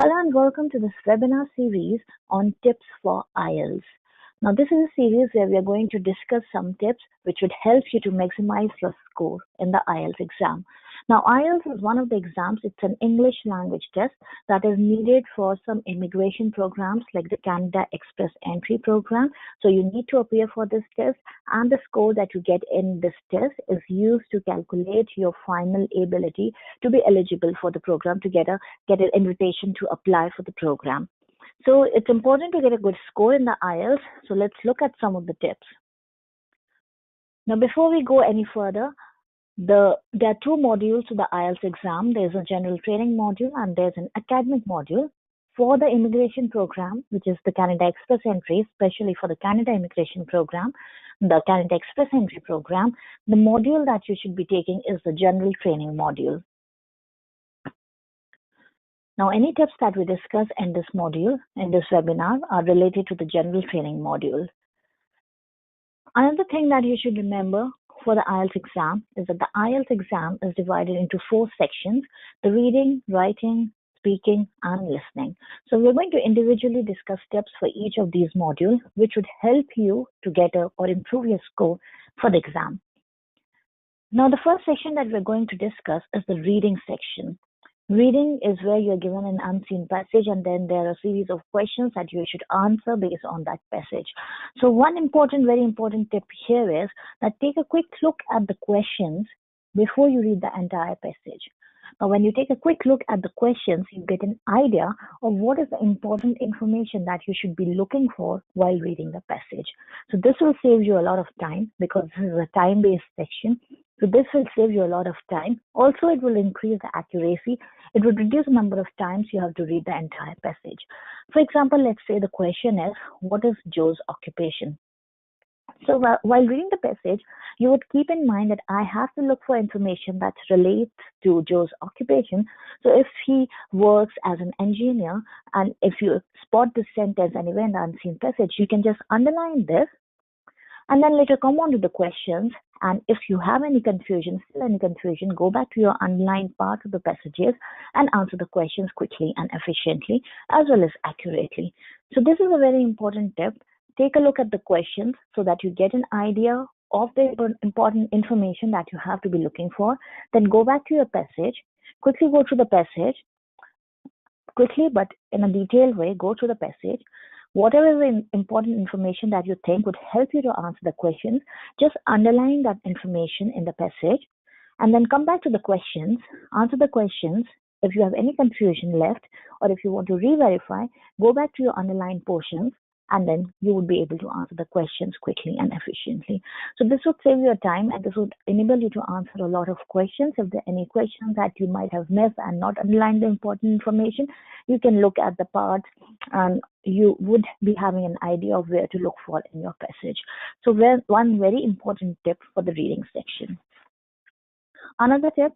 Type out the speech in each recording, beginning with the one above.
Hello and welcome to this webinar series on tips for IELTS. Now, this is a series where we are going to discuss some tips which would help you to maximize your score in the IELTS exam. Now, IELTS is one of the exams. It's an English language test that is needed for some immigration programs like the Canada Express Entry program. So you need to appear for this test, and the score that you get in this test is used to calculate your final ability to be eligible for the program, to get an invitation to apply for the program. So it's important to get a good score in the IELTS. So let's look at some of the tips. Now, before we go any further, there are two modules to the IELTS exam. There's a general training module and there's an academic module. For the immigration program, which is the Canada Express Entry, especially for the Canada Immigration Program, the Canada Express Entry program, the module that you should be taking is the general training module. Now, any tips that we discuss in this module, in this webinar, are related to the general training module. Another thing that you should remember for the IELTS exam is that the IELTS exam is divided into 4 sections: the reading, writing, speaking, and listening. So we're going to individually discuss tips for each of these modules, which would help you to get or improve your score for the exam. Now, the first section that we're going to discuss is the reading section. Reading is where you're given an unseen passage and then there are a series of questions that you should answer based on that passage. So one very important tip here is that take a quick look at the questions before you read the entire passage. Now, when you take a quick look at the questions, you get an idea of what is the important information that you should be looking for while reading the passage. So this will save you a lot of time because this is a time-based section. So this will save you a lot of time. Also, it will increase the accuracy. It would reduce the number of times you have to read the entire passage. For example, let's say the question is, what is Joe's occupation? So while reading the passage, you would keep in mind that I have to look for information that relates to Joe's occupation. So if he works as an engineer, and if you spot this sentence anywhere in the unseen passage, you can just underline this and then later come on to the questions. And if you have any confusion, go back to your underlined part of the passages and answer the questions quickly and efficiently as well as accurately. So this is a very important tip. Take a look at the questions so that you get an idea of the important information that you have to be looking for. Then go back to your passage, quickly go through the passage, quickly but in a detailed way, go through the passage. Whatever is the important information that you think would help you to answer the questions, just underline that information in the passage and then come back to the questions, answer the questions. If you have any confusion left or if you want to re-verify, go back to your underlined portions and then you would be able to answer the questions quickly and efficiently. So this would save your time and this would enable you to answer a lot of questions. If there are any questions that you might have missed and not underlined the important information, you can look at the parts and you would be having an idea of where to look for in your passage. So one very important tip for the reading section. Another tip,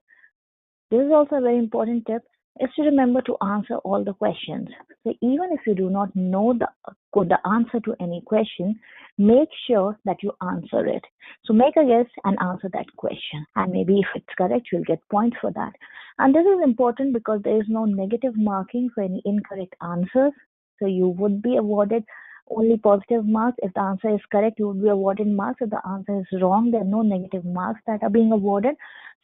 this is also a very important tip, is to remember to answer all the questions. So even if you do not know the answer to any question, make sure that you answer it. So make a guess and answer that question. And maybe if it's correct, you'll get points for that. And this is important because there is no negative marking for any incorrect answers. So you would be awarded only positive marks. If the answer is correct, you would be awarded marks. If the answer is wrong, there are no negative marks that are being awarded.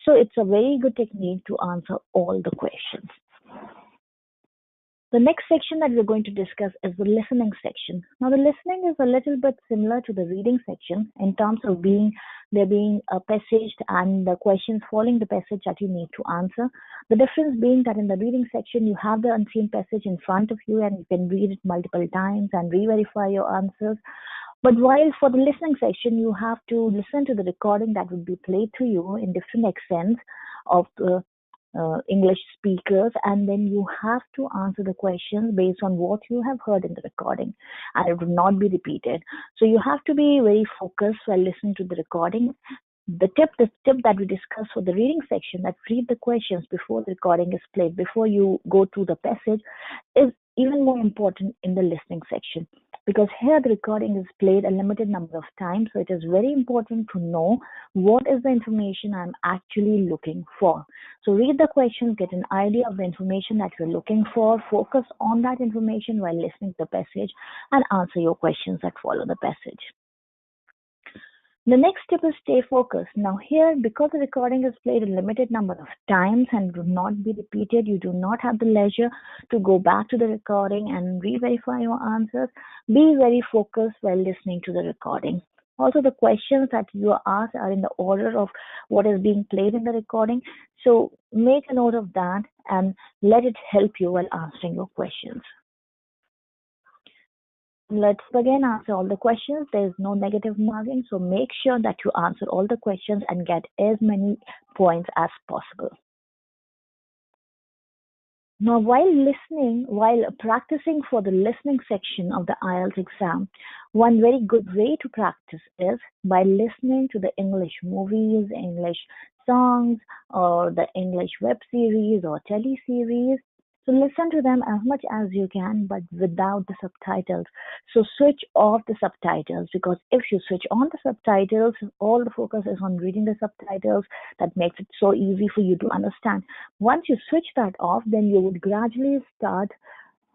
So it's a very good technique to answer all the questions. The next section that we're going to discuss is the listening section. Now, the listening is a little bit similar to the reading section in terms of there being a passage and the questions following the passage that you need to answer. The difference being that in the reading section, you have the unseen passage in front of you and you can read it multiple times and re-verify your answers. But while for the listening section, you have to listen to the recording that would be played to you in different accents of the English speakers, and then you have to answer the questions based on what you have heard in the recording, and it will not be repeated. So you have to be very focused while listening to the recording. The tip that we discussed for the reading section, that read the questions before the recording is played, before you go through the passage, is even more important in the listening section, because here the recording is played a limited number of times, so it is very important to know what is the information I'm actually looking for. So read the questions, get an idea of the information that you're looking for, focus on that information while listening to the passage, and answer your questions that follow the passage. The next tip is stay focused. Now here, because the recording is played a limited number of times and will not be repeated, you do not have the leisure to go back to the recording and re-verify your answers. Be very focused while listening to the recording. Also, the questions that you are asked are in the order of what is being played in the recording. So make a note of that and let it help you while answering your questions. Let's again answer all the questions. There is no negative marking, so make sure that you answer all the questions and get as many points as possible. Now, while practicing for the listening section of the IELTS exam, one very good way to practice is by listening to the English movies, English songs, or the English web series or teleseries. So listen to them as much as you can, but without the subtitles. So switch off the subtitles, because if you switch on the subtitles, all the focus is on reading the subtitles. That makes it so easy for you to understand. Once you switch that off, then you would gradually start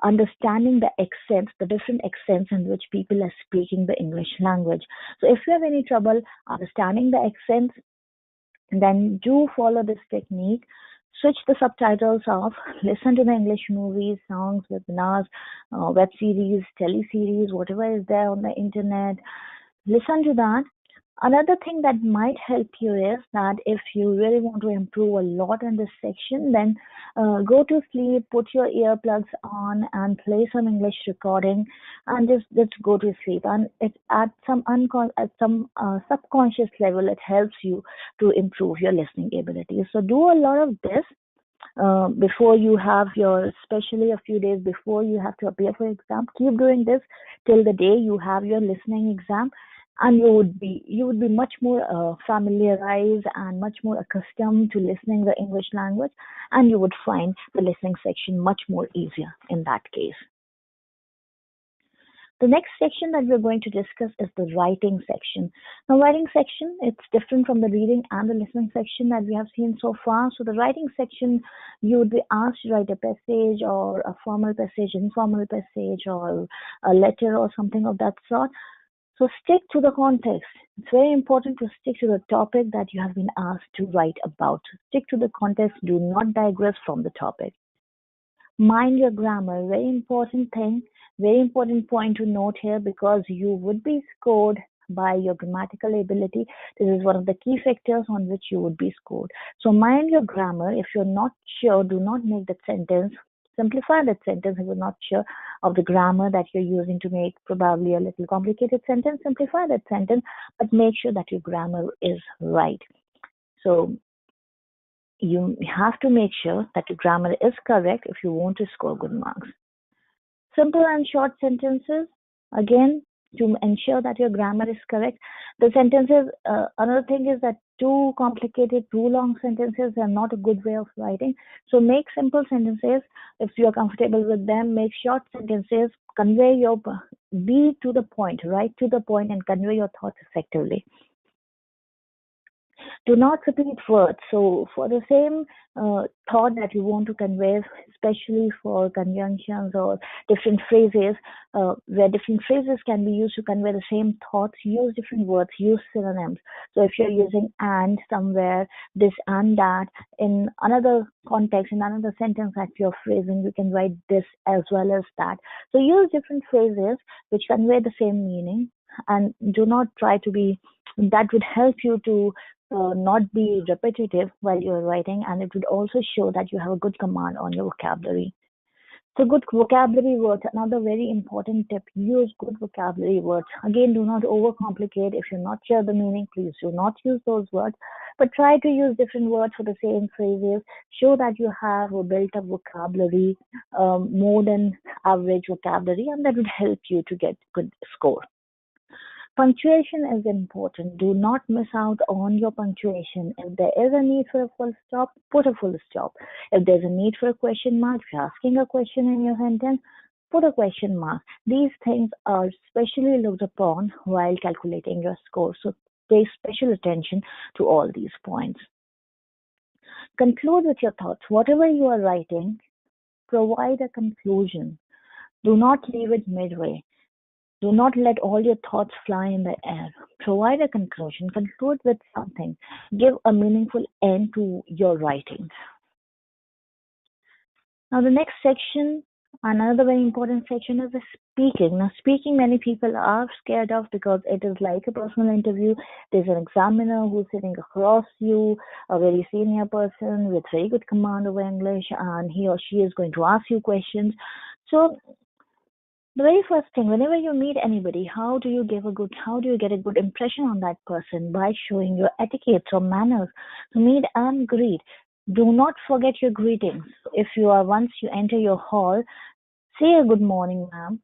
understanding the accents, the different accents in which people are speaking the English language. So if you have any trouble understanding the accents, then do follow this technique. Switch the subtitles off, listen to the English movies, songs, webinars, web series, teleseries, whatever is there on the internet. Listen to that. Another thing that might help you is that if you really want to improve a lot in this section, then go to sleep, put your earplugs on, and play some English recording, and just go to sleep. And it at some subconscious level, it helps you to improve your listening ability. So do a lot of this before you have your, especially a few days before you have to appear for exam. Keep doing this till the day you have your listening exam, and you would be much more familiarized and much more accustomed to listening the English language, and you would find the listening section much more easier in that case. The next section that we're going to discuss is the writing section. Now, writing section, it's different from the reading and the listening section that we have seen so far. So the writing section, you would be asked to write a passage or a formal passage, informal passage, or a letter or something of that sort. So stick to the context. It's very important to stick to the topic that you have been asked to write about. Stick to the context. Do not digress from the topic. Mind your grammar. Very important thing. Very important point to note here, because you would be scored by your grammatical ability. This is one of the key factors on which you would be scored. So mind your grammar. If you're not sure, do not make that sentence. Simplify that sentence. If you're not sure of the grammar that you're using to make probably a little complicated sentence, simplify that sentence, but make sure that your grammar is right. So you have to make sure that your grammar is correct if you want to score good marks. Simple and short sentences, again, to ensure that your grammar is correct. The sentences, another thing is that too complicated, too long sentences are not a good way of writing. So make simple sentences if you are comfortable with them. Make short sentences, be to the point, right to the point, and convey your thoughts effectively. Do not repeat words. So for the same thought that you want to convey, especially for conjunctions or different phrases, where different phrases can be used to convey the same thoughts, use different words, use synonyms. So if you're using and somewhere, this and that, in another context, in another sentence that you're phrasing, you can write this as well as that. So use different phrases which convey the same meaning, and do not try to be, that would help you to not be repetitive while you're writing, and it would also show that you have a good command on your vocabulary. So good vocabulary words, another very important tip, use good vocabulary words. Again, do not overcomplicate. If you're not sure the meaning, please do not use those words, but try to use different words for the same phrases. Show that you have a built-up vocabulary, more than average vocabulary, and that would help you to get good score. Punctuation is important. Do not miss out on your punctuation. If there is a need for a full stop, put a full stop. If there's a need for a question mark, if you're asking a question in your sentence, put a question mark. These things are specially looked upon while calculating your score. So pay special attention to all these points. Conclude with your thoughts. Whatever you are writing, provide a conclusion. Do not leave it midway. Do not let all your thoughts fly in the air. Provide a conclusion. Conclude with something. Give a meaningful end to your writing. Now, the next section, another very important section, is the speaking. Now, speaking, many people are scared of because it is like a personal interview. There's an examiner who's sitting across you, a very senior person with very good command of English, and he or she is going to ask you questions. So, the very first thing, whenever you meet anybody, how do you get a good impression on that person? By showing your etiquettes or manners. So meet and greet. Do not forget your greetings. If once you enter your hall, say a good morning, ma'am,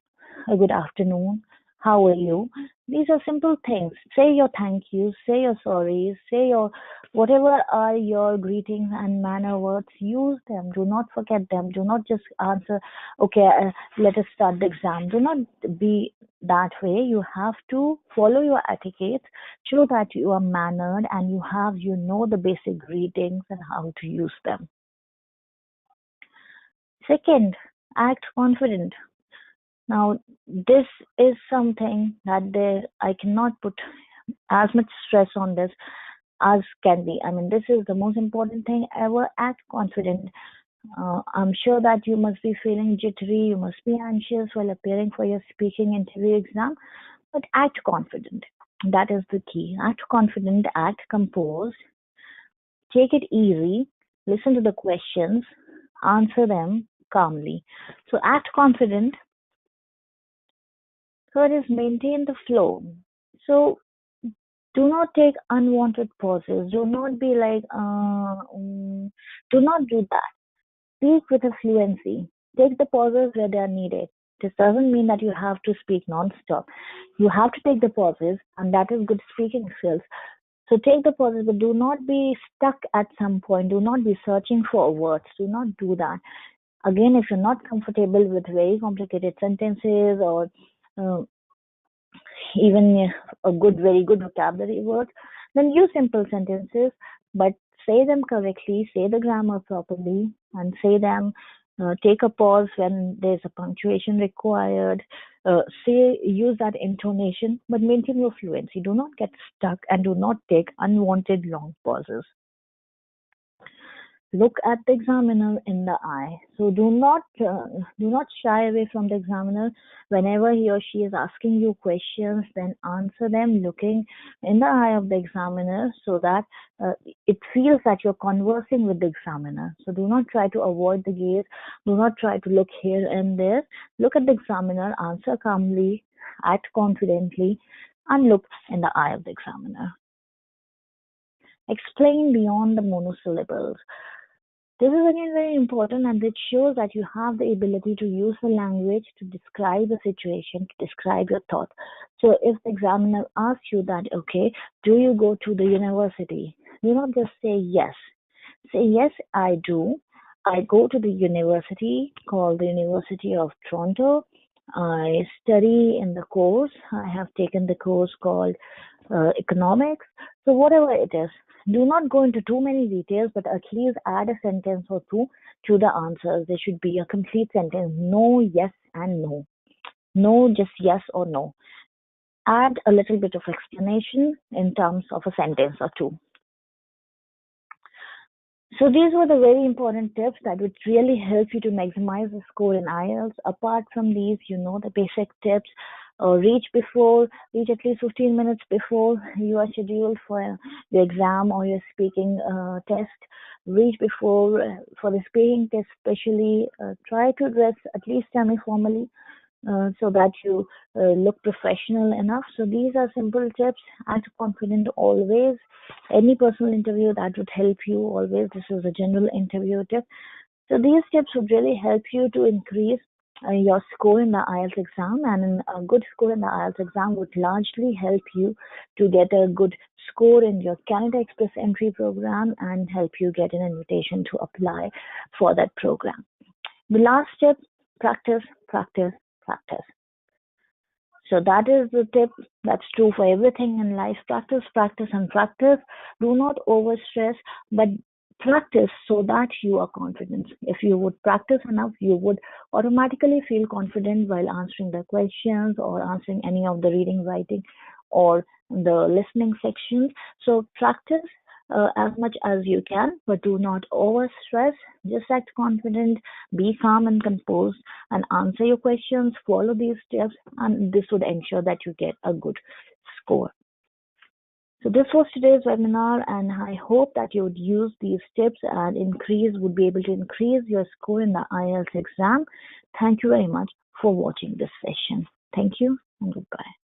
a good afternoon, how are you? These are simple things. Say your thank yous, say your sorries, say your whatever are your greetings and manner words, use them. Do not forget them. Do not just answer, okay, let us start the exam. Do not be that way. You have to follow your etiquette, show that you are mannered and you know the basic greetings and how to use them. Second, act confident. Now, this is something that I cannot put as much stress on this as can be. I mean, this is the most important thing ever. Act confident. I'm sure that you must be feeling jittery, you must be anxious while appearing for your speaking interview exam, but act confident. That is the key. Act confident, act composed, take it easy, listen to the questions, answer them calmly. So, act confident. Third is maintain the flow. So do not take unwanted pauses. Do not be like, do not do that. Speak with a fluency. Take the pauses where they are needed. This doesn't mean that you have to speak non-stop. You have to take the pauses, and that is good speaking skills. So take the pauses, but do not be stuck at some point. Do not be searching for words. Do not do that. Again, if you're not comfortable with very complicated sentences or uh, even very good vocabulary words, then use simple sentences, but say them correctly, say the grammar properly, and say them. Take a pause when there's a punctuation required. Use that intonation, but maintain your fluency. Do not get stuck and do not take unwanted long pauses. Look at the examiner in the eye. So do not shy away from the examiner whenever he or she is asking you questions. Then answer them looking in the eye of the examiner so that it feels that you're conversing with the examiner. So do not try to avoid the gaze. Do not try to look here and there. Look at the examiner. Answer calmly. Act confidently, and look in the eye of the examiner. Explain beyond the monosyllables. This is again very important, and it shows that you have the ability to use the language to describe a situation, to describe your thought. So if the examiner asks you that, okay, do you go to the university? Do not just say yes. Say yes, I do. I go to the university called the University of Toronto. I study in the course. I have taken the course called economics. So whatever it is, do not go into too many details, but at least add a sentence or two to the answers. There should be a complete sentence. No, yes, and no. No, just yes or no. Add a little bit of explanation in terms of a sentence or two. So these were the very important tips that would really help you to maximize the score in IELTS. Apart from these, the basic tips. Reach at least 15 minutes before you are scheduled for your exam or your speaking test. Reach before for the speaking test, especially. Try to dress at least semi-formally so that you look professional enough. So these are simple tips. Act confident always. Any personal interview that would help you always. This is a general interview tip. So these tips would really help you to increase your score in the IELTS exam, and a good score in the IELTS exam would largely help you to get a good score in your Canada Express entry program and help you get an invitation to apply for that program. The last tip Practice, practice, practice. So that is the tip. That's true for everything in life. Practice, practice, and practice. Do not overstress, but practice so that you are confident. If you would practice enough, you would automatically feel confident while answering the questions or answering any of the reading, writing, or the listening sections. So practice as much as you can, but do not overstress. Just act confident, be calm and composed, and answer your questions. Follow these steps, and this would ensure that you get a good score. So this was today's webinar, and I hope that you would use these tips and would be able to increase your score in the IELTS exam. Thank you very much for watching this session. Thank you and goodbye.